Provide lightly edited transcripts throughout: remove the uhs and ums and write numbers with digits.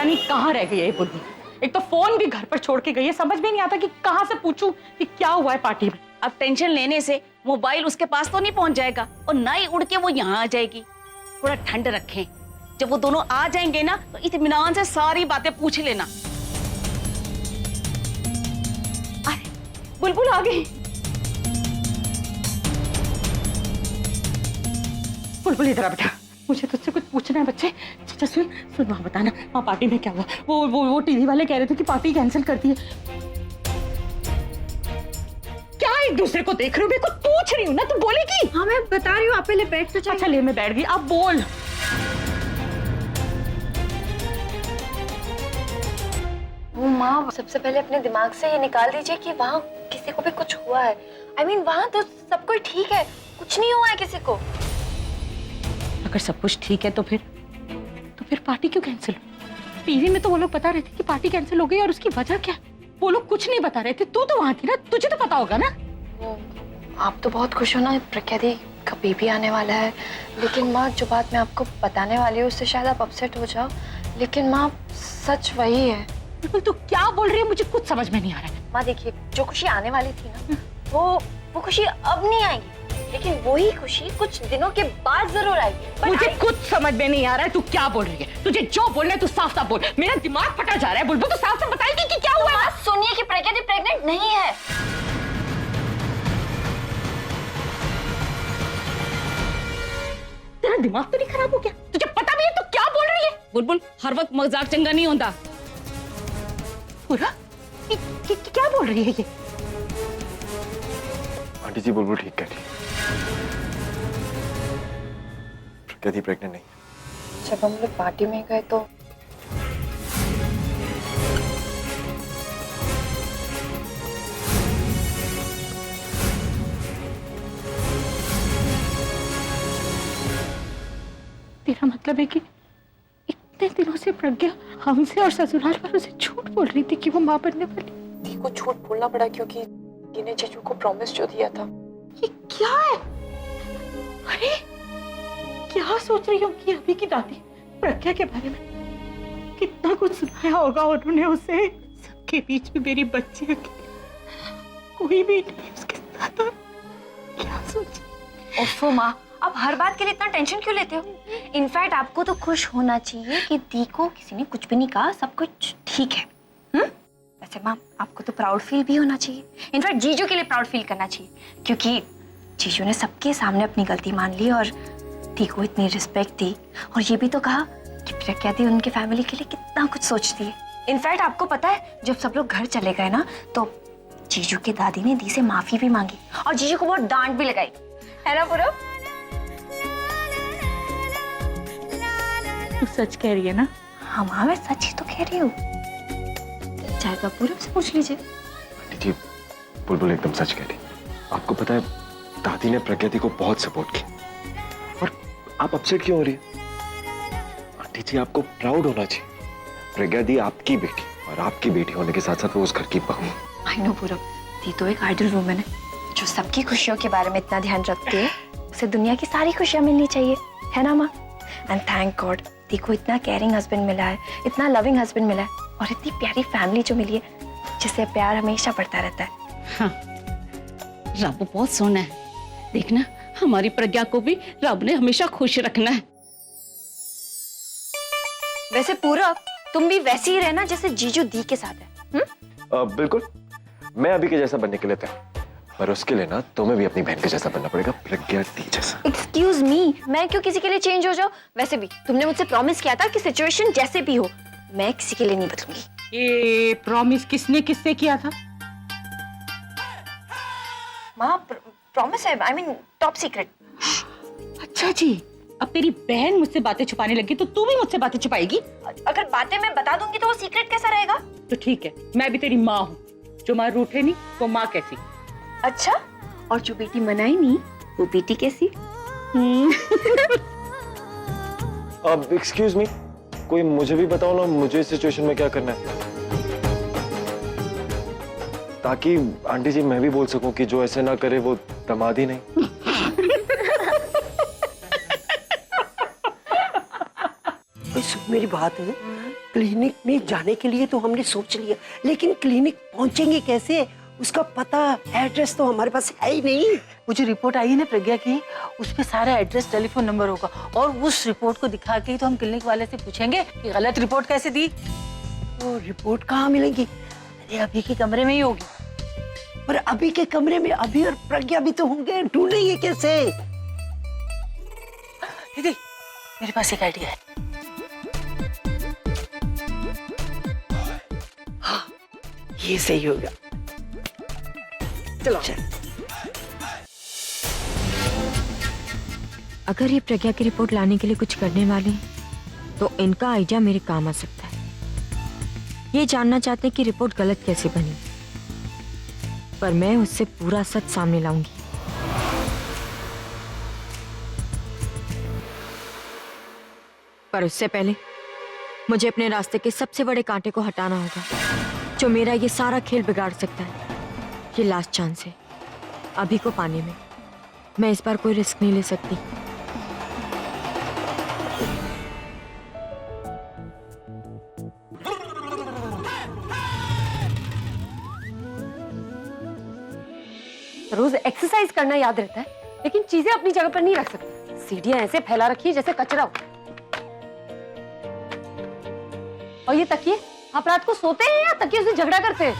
नहीं कहाँ रह गई है ये बुद्धि। एक तो फोन भी घर पर छोड़ के गई है, समझ में नहीं आता कि कहाँ से पूछूं कि क्या हुआ है पार्टी में। अब टेंशन लेने से मोबाइल उसके पास तो नहीं पहुंच जाएगा और ना ही उड़ के वो यहाँ आ जाएगी। थोड़ा ठंड रखें, जब वो दोनों आ जाएंगे ना तो इत्मीनान से सारी बातें पूछ लेना। अरे बुलबुल आ गई। बुलबुल इधर आ बेटा, मुझे तुझसे कुछ पूछना है बच्चे। अच्छा सुन वहाँ बताना, वहाँ पार्टी में क्या हुआ। वो टीवी वाले कह रहे थे कि पार्टी कैंसिल कर दी है। क्या एक दूसरे को देख रहे हो? मैं कुछ पूछ रही हूँ ना, तू बोलेगी। हाँ मैं बता रही हूँ, आप पहले बैठ तो जाइए। अच्छा ले मैं बैठ गई, अब बोल। वो माँ, सबसे पहले अपने दिमाग से ये निकाल दीजिए कि वहाँ किसी को भी कुछ हुआ है। I mean, वहाँ तो सब कोई ठीक है, कुछ नहीं हुआ है किसी को। अगर सब कुछ ठीक है तो फिर पार्टी क्यों कैंसिल? टीवी में तो वो लोग बता रहे थे कि पार्टी कैंसिल हो गई और उसकी वजह क्या? वो लोग कुछ नहीं बता रहे थे। तू तो वहाँ थी ना, तुझे तो पता होगा ना। आप तो बहुत खुश हो ना, प्रज्ञा दी का बेबी आने वाला है। लेकिन माँ, जो बात मैं आपको बताने वाली हूँ उससे शायद आप अपसेट हो जाओ, लेकिन माँ सच वही है। बिल्कुल, तू क्या बोल रही है? मुझे कुछ समझ में नहीं आ रहा है। माँ देखिए, जो खुशी आने वाली थी ना, वो खुशी अब नहीं आएगी, लेकिन वही खुशी कुछ दिनों के बाद जरूर आएगी। मुझे कुछ समझ में नहीं आ रहा है, तू क्या बोल रही है? तुझे जो बोलना है तू साफ साफ बोल। मेरा दिमाग फटा जा रहा है। बुलबुल, तू साफ साफ बताएगी कि क्या हुआ है? सुनिए कि प्रज्ञा दी प्रेग्नेंट नहीं है। तेरा दिमाग तो नहीं खराब हो गया? तुझे पता भी है तू क्या बोल रही है? बुलबुल, हर वक्त मजाक चंगा नहीं होता। पूरा क्या बोल रही है ये? आंटी जी, बुलबुल ठीक कह रही है। प्रज्ञा दी प्रेग्नेंट नहीं। जब हम लोग पार्टी में गए तो तेरा मतलब है कि इतने दिनों से प्रज्ञा हमसे और ससुराल वालों से झूठ बोल रही थी कि वो मां बनने वाली? दी को झूठ बोलना पड़ा क्योंकि दी ने जीजू को प्रॉमिस जो दिया था। ये क्या है? अरे क्या सोच रही होगी अभी की दादी प्रज्ञा के बारे में? कितना कुछ सुनाया होगा उन्होंने उसे। सबके बीच में मेरी बच्ची अकेली, कोई भी नहीं उसके साथ। क्या सोच? ओफो माँ, आप हर बात के लिए इतना टेंशन क्यों लेते हो? इनफैक्ट आपको तो खुश होना चाहिए कि दी को किसी ने कुछ भी नहीं कहा, सब कुछ ठीक है। वैसे माँ, आपको तो प्राउड फील भी होना चाहिए। इनफैक्ट जीजू के लिए प्राउड फील करना चाहिए, क्योंकि जीजू ने सबके सामने अपनी गलती मान ली और दी को इतनी रिस्पेक्ट दी, और ये भी तो कहा कि प्रज्ञा दी उनके फैमिली के लिए कितना कुछ सोचती है। इनफैक्ट आपको पता है, जब सब लोग घर चले गए ना तो जीजू के दादी ने दी से माफी भी मांगी और जीजू को बहुत डांट भी लगाई, है ना पूरब? तू सच कह रही है ना? हाँ माँ, मैं सच ही तो कह रही हूँ। चाहे तो पूरब से पूछ लीजिए। आंटी जी, बुलबुल एकदम सच कह रही। आपको पता है, दादी ने प्रज्ञा दी को बहुत सपोर्ट किया। और आप अपसेट क्यों हो रही है? आंटी जी, आपको प्राउड होना चाहिए। प्रज्ञा दी आपकी बेटी, और आपकी बेटी होने के साथ साथ वो उस घर की बहू। आई नो पूरब, दी तो एक आइडल वुमन है जो सबकी खुशियों के बारे में इतना ध्यान रखती है। उसे दुनिया की सारी खुशियां मिलनी चाहिए, है ना माँ? एंड थैंक गॉड, दी को इतना केयरिंग हस्बैंड मिला है, इतना लविंग हस्बैंड मिला है, और इतनी प्यारी फैमिली जो मिली है जिससे प्यार हमेशा बढ़ता रहता है। हाँ, रब बहुत सोना है। देखना, हमारी प्रज्ञा को भी रब ने हमेशा खुश रखना है। वैसे पूरब, तुम भी वैसे ही रहना जैसे जीजू दी के साथ है। बिल्कुल, मैं अभी के जैसा बनने के लिए तैयार, पर उसके लिए ना तुम्हें भी अपनी बहन के जैसा बनना पड़ेगा, प्रज्ञा दी जैसा। एक्सक्यूज मी, मैं क्यों किसी के लिए चेंज हो जाऊं? वैसे भी तुमने मुझसे प्रॉमिस किया था कि सिचुएशन जैसे भी हो मैं किसी के लिए नहीं बदलूंगी। ये प्रॉमिस किसने किससे किया था? माँ, प्रॉमिस है, आई मीन टॉप सीक्रेट। अच्छा जी, अब तेरी बहन मुझसे बातें छुपाने लगी तो तू भी मुझसे बातें छुपाएगी? अगर बातें मैं बता दूंगी तो वो सीक्रेट कैसा रहेगा? तो ठीक है, मैं भी तेरी माँ हूँ। जो माँ रूठे नहीं वो माँ कैसी? अच्छा, और जो बेटी मनाई नहीं वो बेटी कैसी? अब एक्सक्यूज मी, कोई मुझे भी बताओ ना, मुझे इस सिचुएशन में क्या करना है, ताकि आंटी जी मैं भी बोल सकूं कि जो ऐसे ना करे वो दामाद ही नहीं। सुन मेरी बात है, क्लिनिक में जाने के लिए तो हमने सोच लिया, लेकिन क्लिनिक पहुंचेंगे कैसे? उसका पता एड्रेस तो हमारे पास है ही नहीं। वो जो रिपोर्ट आई है ना प्रज्ञा की, उस पे सारा एड्रेस टेलीफोन नंबर होगा, और उस रिपोर्ट को दिखा के ही तो हम क्लिनिक वाले से पूछेंगे कि गलत रिपोर्ट कैसे दी। वो रिपोर्ट कहाँ मिलेगी? अरे अभी के कमरे में ही होगी। पर अभी के कमरे में अभी और प्रज्ञा भी तो होंगे, ढूंढेंगे कैसे? दीदी मेरे पास एक आइडिया है। हाँ, ये सही होगा। चलो। अगर ये प्रज्ञा की रिपोर्ट लाने के लिए कुछ करने वाले हैं तो इनका आइडिया मेरे काम आ सकता है। ये जानना चाहते हैं कि रिपोर्ट गलत कैसे बनी, पर मैं उससे पूरा सच सामने लाऊंगी। पर उससे पहले मुझे अपने रास्ते के सबसे बड़े कांटे को हटाना होगा, जो मेरा ये सारा खेल बिगाड़ सकता है। ये लास्ट चांस है, अभी को पाने में। मैं इस बार कोई रिस्क नहीं ले सकती। रोज एक्सरसाइज करना याद रहता है, लेकिन चीजें अपनी जगह पर नहीं रख सकते। सीढ़ियां ऐसे फैला रखी है जैसे कचरा हो। और ये तकिए, आप रात को सोते हैं या तकिए से झगड़ा करते हैं?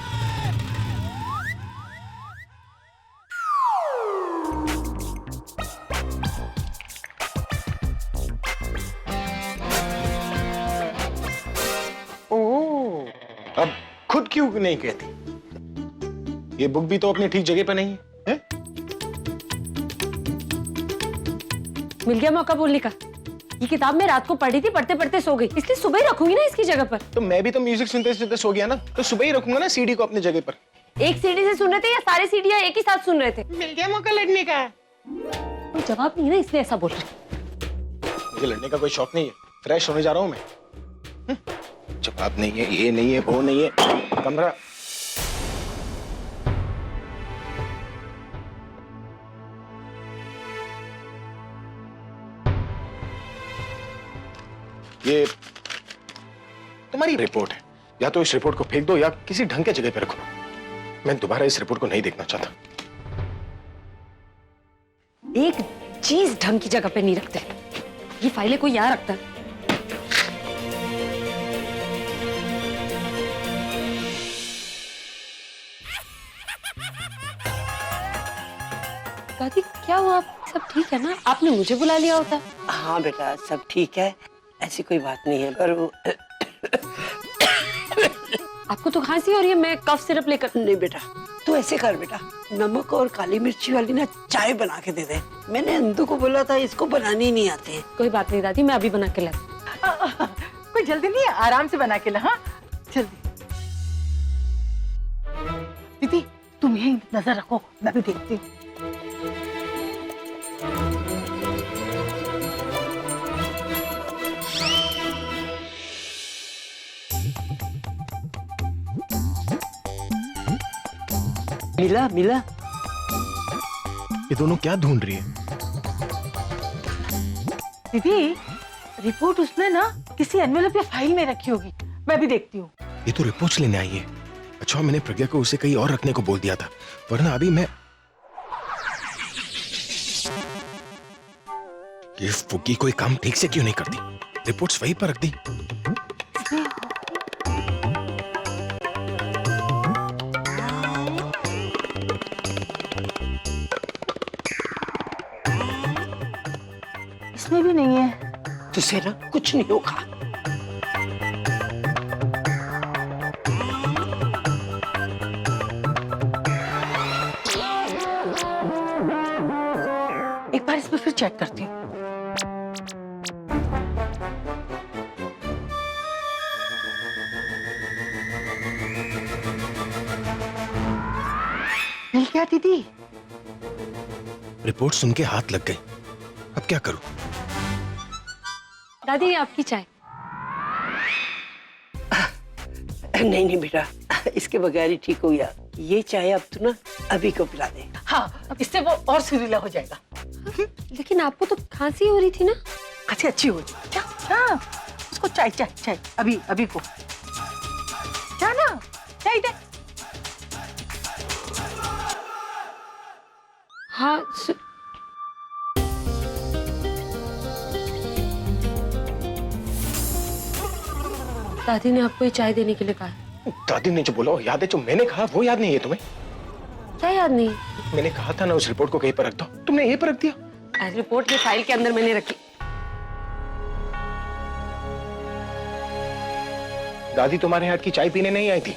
ओह, अब खुद क्यों नहीं कहती? ये बुक भी तो अपनी ठीक जगह पे नहीं है, हैं? मिल गया मौका बोलने का। ये किताब मैं रात को पढ़ी थी, पढ़ते पढ़ते सो गई, इसलिए सुबह ही रखूंगी ना इसकी जगह पर। तो मैं भी तो म्यूजिक सुनते सुनते सो गया ना, तो सुबह ही रखूंगा ना सीडी को अपनी जगह पर। एक सीढ़ी से सुन रहे थे या सारे सीढ़ियां एक ही साथ सुन रहे थे? मिल गया मौका लड़ने का। कोई जवाब नहीं है ना, इसलिए ऐसा बोल रहे। मुझे लड़ने का कोई शौक नहीं है, फ्रेश होने जा रहा हूं मैं। जवाब नहीं है, ये नहीं है, वो नहीं है। कमरा ये तुम्हारी रिपोर्ट है, या तो इस रिपोर्ट को फेंक दो या किसी ढंग के जगह पे रखो। मैं दोबारा इस रिपोर्ट को नहीं देखना चाहता। एक चीज ढंग की जगह पे नहीं रखते। ये फाइलें कोई यहाँ रखता है? दादी क्या हुआ? सब ठीक है ना? आपने मुझे बुला लिया होता। हाँ बेटा, सब ठीक है, ऐसी कोई बात नहीं है। पर वो आपको तो खांसी हो रही है, मैं कफ सिरप लेकर। नहीं बेटा, तू ऐसे कर बेटा, नमक और काली मिर्ची वाली ना चाय बना के दे दे। मैंने अंदू को बोला था, इसको बनानी नहीं आती है। कोई बात नहीं दादी, मैं अभी बना के लाती। कोई जल्दी नहीं है, आराम से बना के ला। हाँ जल्दी। दीदी तुम यहीं नजर रखो, मैं भी देखती हूँ। मिला मिला। ये दोनों क्या ढूंढ रही है? दीदी रिपोर्ट उसने ना किसी एनवेलप या फाइल में रखी होगी, मैं भी देखती हूँ। ये तो रिपोर्ट्स लेने आई है। अच्छा, मैंने प्रज्ञा को उसे कहीं और रखने को बोल दिया था, वरना अभी मैं ये फुग्गी कोई काम ठीक से क्यों नहीं करती? रिपोर्ट्स वहीं पर रख दी। इसमें भी नहीं है। तुझसे ना कुछ नहीं होगा। एक बार इसमें फिर चेक करती हूँ। मिल गया दीदी। रिपोर्ट सुन के हाथ लग गई, अब क्या करूं? दादी ये आपकी चाय। नहीं नहीं बेटा, इसके बगैर ही ठीक हो गया। ये चाय अब तू ना अभी को पिला दे। हाँ इससे वो और सुरीला हो जाएगा। लेकिन आपको तो खांसी हो रही थी ना? अच्छी अच्छी हो जाए। अच्छा उसको ओ चाय चाय चाय, अभी अभी को जाना चाय दे। हाँ दादी ने आपको ये चाय देने के लिए कहा है। दादी ने जो बोला वो याद है, जो मैंने कहा वो याद नहीं है तुम्हें? क्या याद नहीं? मैंने कहा था ना उस रिपोर्ट को कहीं पर रख दो, तुमने यहीं पर रख दिया। रिपोर्ट ये फाइल के अंदर मैंने रखी। दादी तुम्हारे हाथ की चाय पीने नहीं आई थी,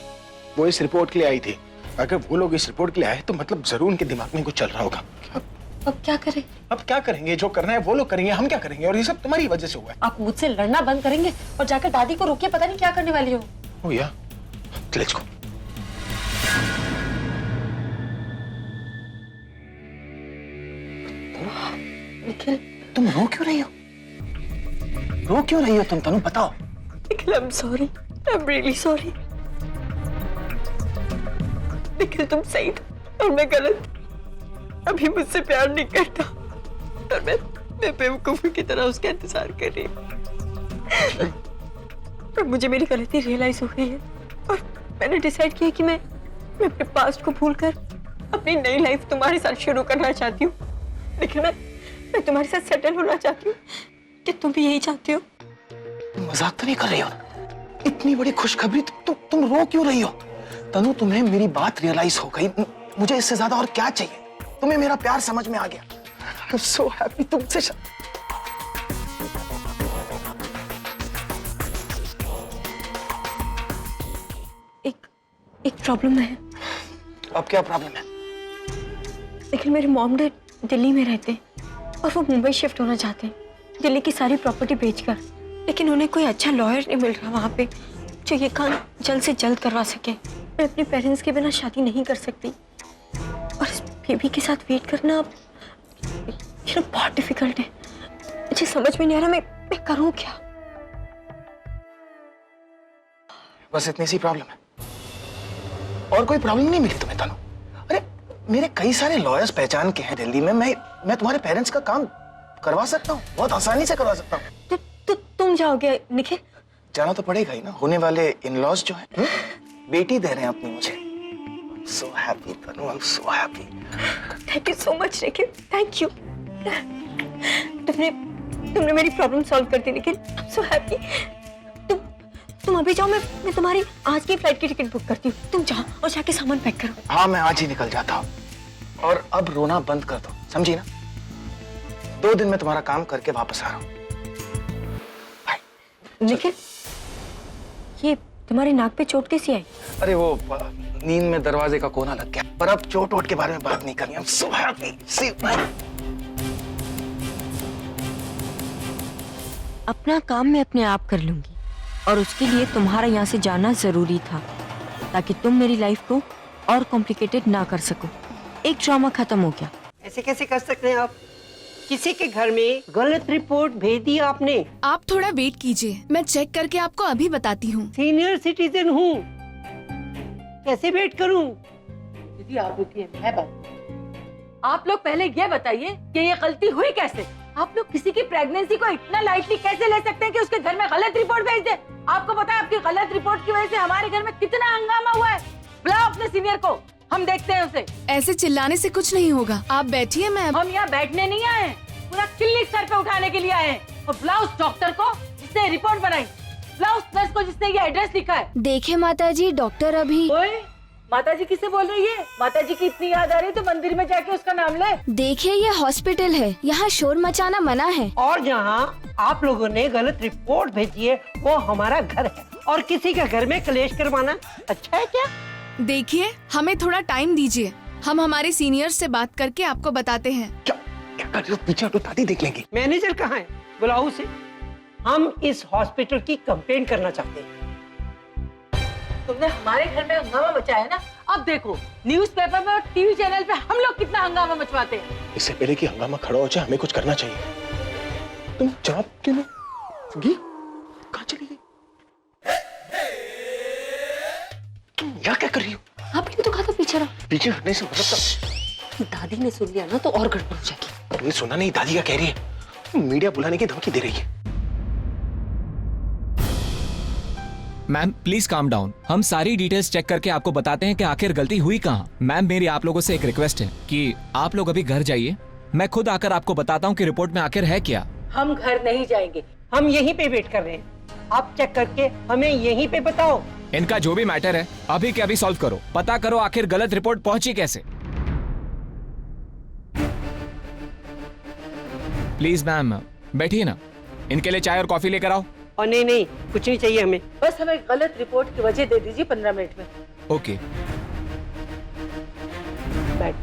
वो इस रिपोर्ट के लिए आई थी। अगर वो लोग इस रिपोर्ट के लिए आए तो मतलब जरूर उनके दिमाग में कुछ चल रहा होगा। अब क्या करें? अब क्या करेंगे? जो करना है वो लोग करेंगे, हम क्या करेंगे? और ये सब तुम्हारी वजह से हुआ है। आप मुझसे लड़ना बंद करेंगे और जाकर दादी को रोकिए, पता नहीं क्या करने वाली हो। ओ या, लेट्स गो। निखिल, तुम रो क्यों रही हो? रो क्यों रही हो तुम? तनु बताओ। Nikhil, I'm sorry. I'm really sorry. Nikhil, तुम सही थे और मैं गलत। अभी मुझसे प्यार नहीं करता और मैं बेवकूफी की तरह उसका इंतजार कर रही हूँ। पर मुझे मेरी गलती रियलाइज हो गई है और मैंने डिसाइड किया कि मैं अपने पास्ट को भूलकर अपनी नई लाइफ तुम्हारे साथ शुरू करना चाहती हूँ। लेकिन मैं तुम्हारे साथ सेटल होना चाहती हूँ। कि तुम भी यही चाहती हो? मजाक तो नहीं कर रही हो? इतनी बड़ी खुशखबरी, तुम रो क्यों रही हो? तनु, तुम्हें मेरी बात रियलाइज हो गई। मुझे इससे ज्यादा और क्या चाहिए? तुम्हें मेरा प्यार समझ में आ गया। I'm so happy तुमसे। एक प्रॉब्लम है। अब क्या प्रॉब्लम है? लेकिन मेरे मॉम डैड दिल्ली में रहते हैं और वो मुंबई शिफ्ट होना चाहते हैं, दिल्ली की सारी प्रॉपर्टी बेचकर। लेकिन उन्हें कोई अच्छा लॉयर नहीं मिल रहा वहाँ पे जो ये काम जल्द से जल्द करवा सके। मैं अपने पेरेंट्स के बिना शादी नहीं कर सकती और इस बेबी के साथ वेट करना अब बहुत डिफिकल्ट है। मुझे समझ में नहीं आ रहा मैं करूँ क्या। बस इतनी सी प्रॉब्लम है और कोई प्रॉब्लम नहीं मिली तुम्हें तनु? अरे मेरे कई सारे लॉयर्स पहचान के हैं दिल्ली में। मैं तुम्हारे पेरेंट्स का काम करवा सकता हूँ, बहुत आसानी से करवा सकता हूँ। तुम जाओगे निखिल? जाना तो पड़ेगा ही ना। होने वाले इन-लॉज जो है बेटी दे रहे हैं अपनी मुझे। So happy Tanu, I'm so happy. Thank you so much Nikhil, thank you. तुमने मेरी प्रॉब्लम सॉल्व कर दी निखिल। I'm so happy. तुम अभी जाओ, मैं तुम्हारी आज की फ्लाइट की टिकट बुक करती हूँ। तुम जाओ और जाके सामान पैक करो। हाँ, मैं आज ही निकल जाता हूँ। और अब रोना बंद कर दो, समझी ना? 2 दिन में तुम्हारा काम करके वापस आ रहा हूँ। निखिल, ये तुम्हारी नाक पे चोट कैसी आई? अरे वो नींद में दरवाजे का कोना लग गया। पर अब चोट वोट के बारे में बात नहीं करनी। I'm so happy. See you. अपना काम मैं अपने आप कर लूंगी और उसके लिए तुम्हारा यहाँ से जाना जरूरी था ताकि तुम मेरी लाइफ को और कॉम्प्लिकेटेड ना कर सको। एक ड्रामा खत्म हो गया। ऐसे कैसे कर सकते हैं आप? किसी के घर में गलत रिपोर्ट भेज दी आपने। आप थोड़ा वेट कीजिए, मैं चेक करके आपको अभी बताती हूँ। सीनियर सिटीजन हूँ, कैसे वेट करूँ? दीदी आप रुकिए, मैं बात। आप लोग पहले ये बताइए कि ये गलती हुई कैसे? आप लोग किसी की प्रेगनेंसी को इतना लाइटली कैसे ले सकते हैं कि उसके घर में गलत रिपोर्ट भेज दे? आपको पता है आपकी गलत रिपोर्ट की वजह से हमारे घर में कितना हंगामा हुआ है। बुलाओ अपने सीनियर को, हम देखते हैं उसे। ऐसे चिल्लाने से कुछ नहीं होगा, आप बैठिए। मैं हम यहाँ बैठने नहीं आए, पूरा क्लिनिक सर पे उठाने के लिए आए हैं। और बुलाओ उस डॉक्टर को जिसने रिपोर्ट बनाई, बुलाओ उस नर्स को जिसने ये एड्रेस लिखा है। देखिए माताजी, डॉक्टर अभी। ओए, माताजी किससे बोल रही है? माताजी की इतनी याद आ रही है तो मंदिर में जाके उसका नाम ले। देखिए ये हॉस्पिटल है, यहाँ शोर मचाना मना है। और जहाँ आप लोगों ने गलत रिपोर्ट भेजी है वो हमारा घर है और किसी के घर में कलेश करवाना अच्छा है क्या? देखिए हमें थोड़ा टाइम दीजिए, हम हमारे सीनियर से बात करके आपको बताते हैं। क्या कर रहे हो? पीछे हटो, दादी देख लेंगी। मैनेजर कहाँ है? बुलाओ उसे। हम इस हॉस्पिटल की कंप्लेंट करना चाहते हैं। तुमने हमारे घर में हंगामा मचाया ना, अब देखो न्यूज़पेपर में और टीवी चैनल पे हम लोग कितना हंगामा मचवाते हैं। इससे पहले कि हंगामा खड़ा हो जाए हमें कुछ करना चाहिए। तुम जवाब क्यों नहीं? कहाँ चली गई? तुम यहाँ क्या कर रही हो? आपने तो कहा था पीछे रहो। पीछे हटने से मतलब दादी ने सुन लिया ना तो और गड़बड़ हो जाएगी। तुमने सुना नहीं? दादी क्या कह रही है? मीडिया बुलाने की धमकी दे रही है। मैम प्लीज काम डाउन, हम सारी डिटेल्स चेक करके आपको बताते हैं कि आखिर गलती हुई कहाँ। मैम मेरी आप लोगों से एक रिक्वेस्ट है कि आप लोग अभी घर जाइए, मैं खुद आकर आपको बताता हूँ कि रिपोर्ट में आखिर है क्या। हम घर नहीं जाएंगे, हम यहीं पे वेट कर रहे हैं। आप चेक करके हमें यहीं पे बताओ। इनका जो भी मैटर है अभी के अभी सॉल्व करो, पता करो आखिर गलत रिपोर्ट पहुंची कैसे। प्लीज मैम बैठिए ना, इनके लिए चाय और कॉफी लेकर आओ। और नहीं, कुछ नहीं चाहिए हमें, बस हमें गलत रिपोर्ट की वजह दे दीजिए 15 मिनट में। ओके बैठ।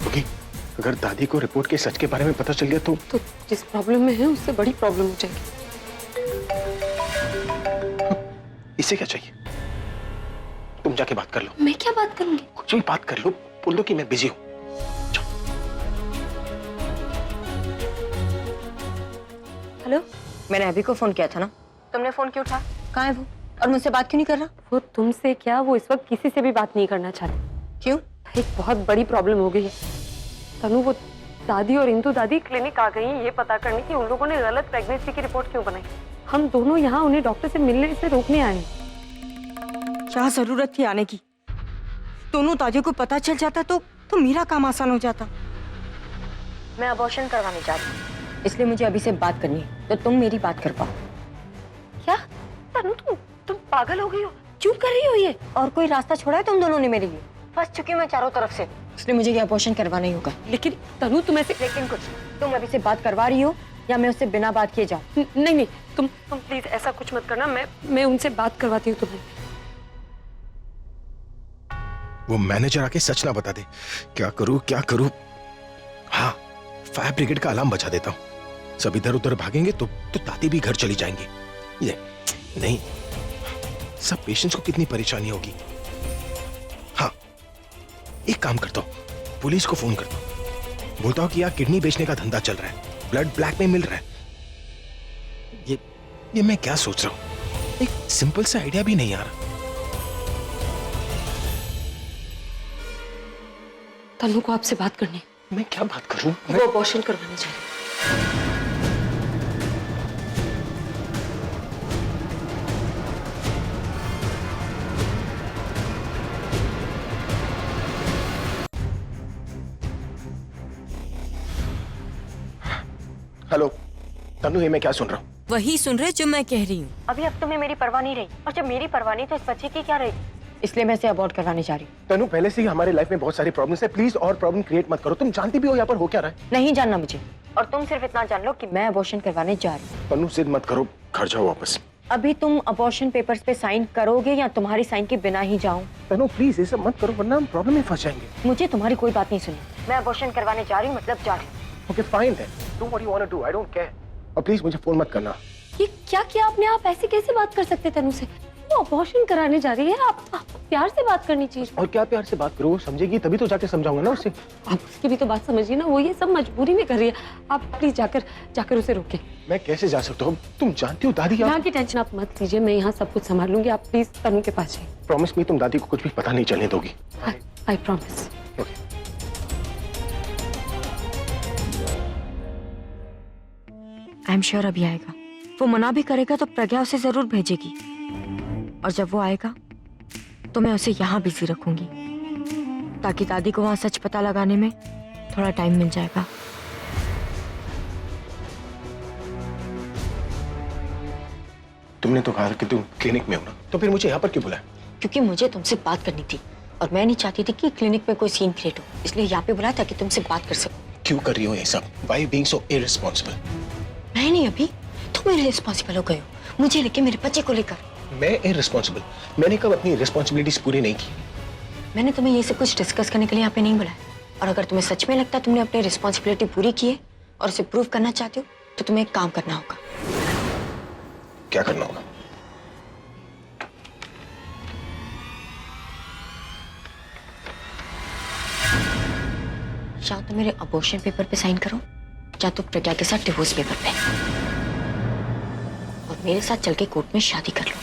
ओके, अगर दादी को रिपोर्ट के सच के बारे में पता चल गया तो जिस प्रॉब्लम में है उससे बड़ी प्रॉब्लम हो जाएगी। इसे क्या चाहिए? तुम जाके बात कर लो। मैं क्या बात करूंगी? कुछ भी बात कर लो, बोल दो कि मैं बिजी हूँ। हेलो, मैंने अभी को फोन किया था ना, तुमने फोन क्यों उठाया? कहाँ है वो और मुझसे बात क्यों नहीं कर रहा? वो तुमसे क्या, वो इस वक्त किसी से भी बात नहीं करना चाहते। क्यों? एक बहुत बड़ी प्रॉब्लम हो गई है तनु। वो दादी और इंदु दादी क्लिनिक आ गई हैं ये पता करने की उन लोगों ने गलत प्रेगनेंसी की रिपोर्ट क्यों बनाई। हम दोनों यहाँ उन्हें डॉक्टर से मिलने से रोकने आए हैं। क्या जरूरत थी आने की? दोनों दादियों को पता चल जाता तो मेरा काम आसान हो जाता। मैं अबॉर्शन करवाने जा रही हूँ, इसलिए मुझे अभी से बात करनी है, तो तुम मेरी बात कर पाओ। क्या तनु, तुम पागल हो गई हो? क्यों कर रही हो ये? और कोई रास्ता छोड़ा है तुम दोनों ने मेरे लिए? फंस चुकी मैं चारों तरफ से, इसलिए मुझे ये अबॉर्शन करवाना ही होगा। लेकिन तनु तुम ऐसे, लेकिन कुछ, तुम अभी से बात करवा रही हो या मैं उससे बिना बात किए जाऊँ? नहीं, तुम प्लीज ऐसा कुछ मत करना। मैं उनसे बात करवाती हूँ तुम्हें। वो मैनेजर आके सच ना बता दे। क्या करूं? हाँ, फायर ब्रिगेड का अलार्म बजा देता हूँ। सब इधर उधर भागेंगे तो दादी भी घर चली जाएंगी। ये नहीं, सब पेशेंट्स को कितनी परेशानी होगी। हाँ, एक काम करता हूँ, पुलिस को फोन करता हूँ, बोलता हूँ कि यहाँ किडनी बेचने का धंधा चल रहा है, ब्लड ब्लैक में मिल रहा है। ये मैं क्या सोच रहा हूँ? एक सिंपल सा आइडिया भी नहीं आ रहा। तनु को आपसे बात करनी है। मैं क्या बात करूं? वो अबॉर्शन करवाने जा रही है। हेलो तनु, ये मैं क्या सुन रहा हूँ? वही सुन रहे जो मैं कह रही हूँ। अभी अब तुम्हें मेरी परवाह नहीं रही, और जब मेरी परवाह नहीं तो इस बच्चे की क्या रहेगी? इसलिए मैं इसे अबॉर्ट करवाने जा रही हूँ। तनु, पहले से ही हमारी लाइफ में बहुत सारी प्रॉब्लम्स है, प्लीज और प्रॉब्लम क्रिएट मत करो। तुम जानती भी हो यहाँ पर हो क्या रहा है। नहीं जानना मुझे, और तुम सिर्फ इतना जान लो कि मैं अबॉर्शन करवाने जा रही हूँ। तनु, जिद मत करो, घर जाओ वापस। अभी तुम अबॉर्शन पेपर्स पे साइन करोगे या तुम्हारी साइन के बिना ही जाऊं? तनु प्लीज ये सब मत करो, वरना हम प्रॉब्लम में फंस जाएंगे। मुझे तुम्हारी कोई बात नहीं सुनी, मैं अबॉर्शन करवाने जा रही हूँ, मतलब जा रही हूँ। ओके फाइन है, do what you want to do, I don't care. और प्लीज मुझे फोन मत करना। ये क्या किया आपने? आप ऐसे कैसे बात कर सकते तनु से? वो अबॉर्शन कराने जा रही है, आप प्यार से बात करनी चाहिए। और क्या प्यार से बात करो, वो समझेगी तभी तो जाके समझाऊंगा ना उसे। आप उसकी भी तो बात समझिए ना, वो ये सब मजबूरी में कर रही है। आप प्लीज जाकर उसे रोकें। मैं कैसे जा सकता हूँ? तुम जानती हो दादी। यहाँ की टेंशन आप मत लीजिए, मैं यहाँ सब कुछ संभाल लूंगी। आप प्लीज तनु के पास जाइए। प्रॉमिस मी, तुम दादी को कुछ भी पता नहीं चलने दोगी। I promise. I am sure अभी आएगा। वो मना भी करेगा तो प्रज्ञा उसे जरूर भेजेगी, और जब वो आएगा तो मैं उसे यहाँ बिजी रखूंगी, ताकि दादी को वहां सच पता लगाने में थोड़ा टाइम मिल जाएगा। तुमने तो कहा कि तुम क्लिनिक में हो ना, तो फिर मुझे यहाँ पर क्यों बुलाया? क्योंकि मुझे तुमसे बात करनी थी, और मैं नहीं चाहती थी कि क्लिनिक में कोई सीन क्रिएट हो, इसलिए यहाँ पे बुलाया ताकि तुमसे बात कर सकूं। क्यों कर रही हो ये सब? Why being so irresponsible? नहीं अभी तुम इररिस्पॉन्सिबल हो गए हो, मुझे लेके, मेरे बच्चे को लेकर। मैं इररिस्पॉन्सिबल? मैंने कब अपनी रिस्पॉन्सिबिलिटीज पूरी नहीं की? मैंने तुम्हें ये सब कुछ डिस्कस करने के लिए यहाँ पे नहीं बुलाया, और अगर तुम्हें सच में लगता तुमने अपनी रिस्पॉन्सिबिलिटी पूरी की है और उसे प्रूव करना चाहते हो, तो तुम्हें एक काम करना होगा। क्या करना होगा? या तो मेरे अबॉर्शन पेपर पे साइन करो, या तो प्रज्ञा के साथ डिवोर्स पेपर पे, और मेरे साथ चल के कोर्ट में शादी कर लो।